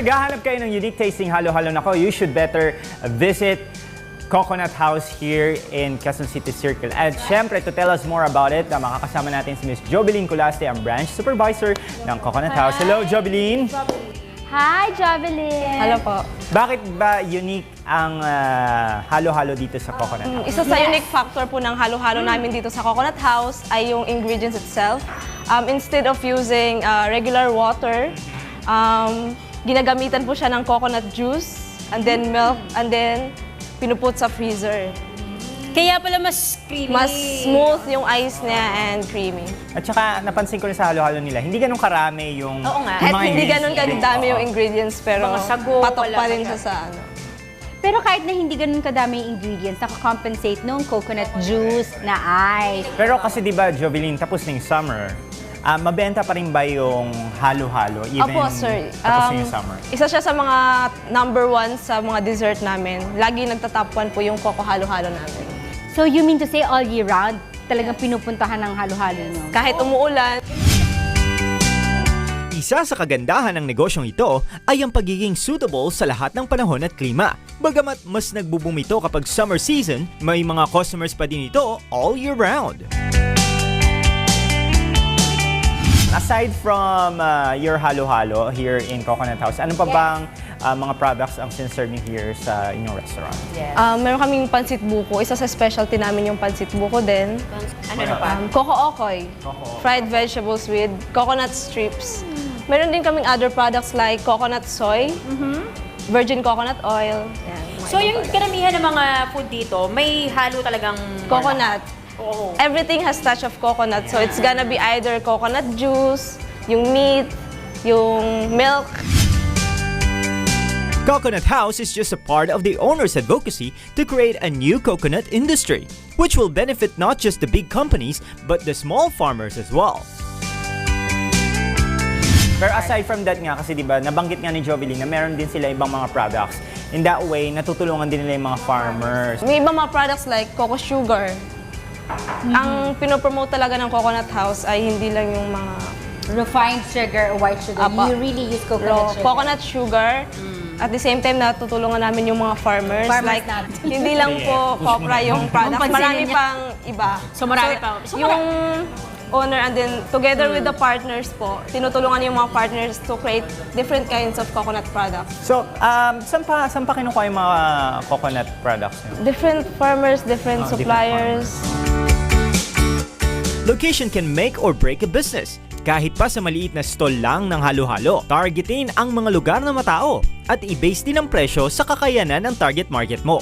naghahanap kayo ng unique tasting halo-halo nako, you should better visit Coconut House here in Quezon City Circle. At syempre, to tell us more about it, makakasama natin si Ms. Jobeline Colaste, ang branch supervisor ng Coconut House. Hello, Jobeline! Hi, Jobeline! Hello po. Bakit ba unique ang halo-halo dito sa Coconut House? Isa sa unique factor po ng halo-halo namin dito sa Coconut House ay yung ingredients itself. Instead of using regular water, ginagamitan po siya ng coconut juice, and then milk, and then pinuput sa freezer. Kaya pala mas creamy. Mas smooth yung ice niya and creamy. At saka, napansin ko rin sa halo-halo nila, hindi ganun karami yung Oo nga. yung Kahit mga hindi ingredients. ganun kadami yung ingredients, pero Mga sago, patok wala pa rin kaya. siya sa ano. Pero kahit na hindi ganun kadami yung ingredients, nakakompensate nung coconut juice na ice. Pero kasi di ba, Jobeline, tapos na yung summer, mabenta pa rin ba yung halo-halo even Opo, sir. tapos na yung summer? Isa siya sa mga #1 sa mga dessert namin. Lagi nagtatop 1 po yung coco halo-halo namin. So you mean to say all year round, talagang pinupuntahan ng halo-halo nyo? Kahit umuulan, Isa sa kagandahan ng negosyong ito ay ang pagiging suitable sa lahat ng panahon at klima. Bagamat mas nagbo-boom ito kapag summer season, may mga customers pa din ito all year round. Aside from your halo-halo here in Coconut House, ano pa bang mga products ang sinaserve niyo here sa inyong restaurant? meron kaming pansit buko. Isa sa specialty namin yung pansit buko din. Ano pa? Coco okoy. Fried vegetables with coconut strips. Meron din kaming other products like coconut soy, virgin coconut oil. Yan, mga So yung karamihan ng mga food dito, may halo talagang coconut. Oo. Everything has touch of coconut. So it's gonna be either coconut juice, yung meat, yung milk. Coconut House is just a part of the owner's advocacy to create a new coconut industry, which will benefit not just the big companies, but the small farmers as well. Pero aside from that nga, kasi di ba, nabanggit nga ni Jobeline na meron din sila ibang mga products. In that way, natutulungan din nila yung mga farmers. May ibang mga products like coco sugar. Ang pinopromote talaga ng Coconut House ay hindi lang yung mga Refined sugar or white sugar. Apa. You really use raw coconut sugar. coconut sugar. At the same time, natutulungan namin yung mga farmers. Farmers Like, natin. hindi lang po copra yung product. Pansinin Marami niya. pang iba. So, marami pa. So, yung owner and then together with the partners po, tinutulungan yung mga partners to create different kinds of coconut products. So, saan pa kinukuha yung mga coconut products niyo? Different farmers, different different suppliers. Location can make or break a business. Kahit pa sa maliit na stall lang ng halo-halo, targetin ang mga lugar na matao at i-base din ang presyo sa kakayanan ng target market mo.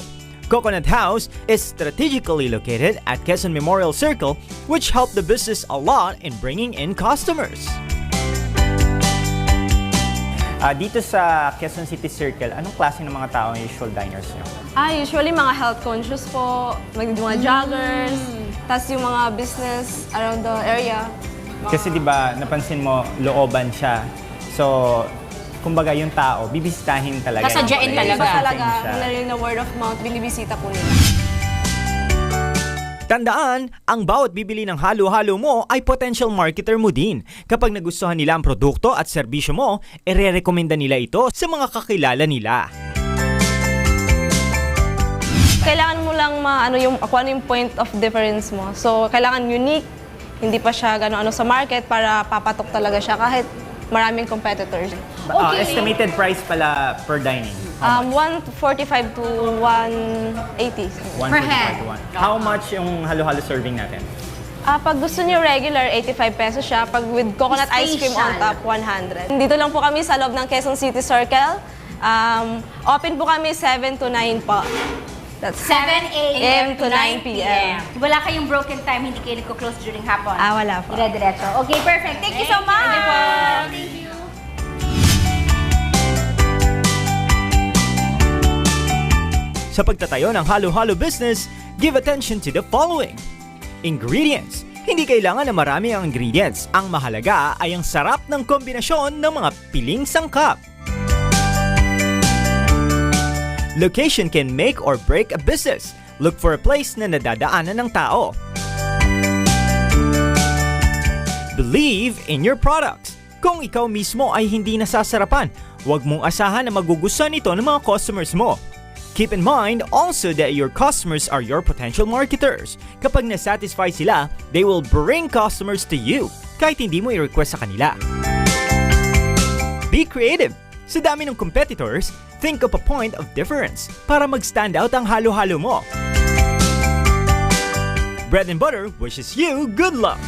Coconut House is strategically located at Quezon Memorial Circle, which helped the business a lot in bringing in customers. Dito sa Quezon City Circle, anong klase ng mga tao ang usual diners niyo? Usually mga health conscious po, mga joggers, tas yung mga business around the area. Kasi di ba, napansin mo, looban siya. So, kumbaga yung tao, bibisitahin talaga. Sasadyain yung place. talaga. Iba talaga, Sasadyain siya. wala rin na word of mouth, binibisita po nila. Tandaan, ang bawat bibili ng halo-halo mo ay potential marketer mo din. Kapag nagustuhan nila ang produkto at serbisyo mo, ire-recommenda nila ito sa mga kakilala nila. Kailangan mo lang kung ano yung point of difference mo. So, kailangan unique, hindi pa siya gano'n sa market para papatok talaga siya kahit maraming competitors. Estimated price pala per dining. 145 to 180. 145 hand. to 1. How much yung halo-halo serving natin? Pag gusto niyo regular, 85 pesos siya. Pag with coconut ice cream on top, 100. Dito lang po kami sa loob ng Quezon City Circle. Open po kami 7 to 9 po. That's 7 a.m. to 9 p.m. Wala kayong broken time, hindi kayo nagko-close during hapon. Wala po. Dire-diretso. Okay, perfect. Thank you so much! Thank you po. Thank you. Sa pagtatayo ng halo-halo business, give attention to the following. Ingredients. Hindi kailangan na marami ang ingredients. Ang mahalaga ay ang sarap ng kombinasyon ng mga piling sangkap. Location can make or break a business. Look for a place na nadadaanan ng tao. Believe in your products. Kung ikaw mismo ay hindi nasasarapan, huwag mong asahan na magugustuhan ito ng mga customers mo. Keep in mind also that your customers are your potential marketers. Kapag nasatisfy sila, they will bring customers to you kahit hindi mo i-request sa kanila. Be creative! Sa dami ng competitors, think of a point of difference para mag-stand out ang halo-halo mo. Bread and Butter wishes you good luck!